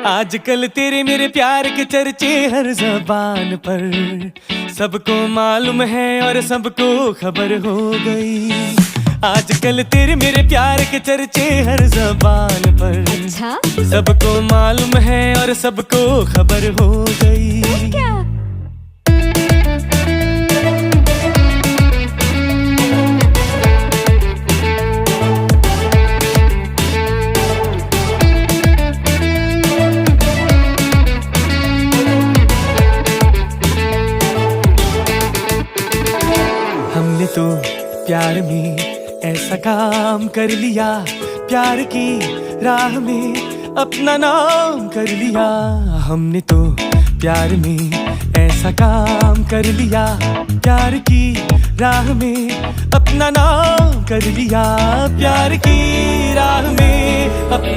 आजकल तेरे मेरे प्यार के चर्चे हर ज़बान पर, सबको मालूम है और सबको खबर हो गई। आजकल तेरे मेरे प्यार के चर्चे हर ज़बान पर, अच्छा? सबको मालूम है और सबको खबर हो गई। क्या? हमने तो प्यार में ऐसा काम कर लिया, प्यार की राह में अपना नाम कर लिया। हमने तो प्यार में ऐसा काम कर लिया, प्यार की राह में अपना नाम कर लिया। प्यार की राह में अपना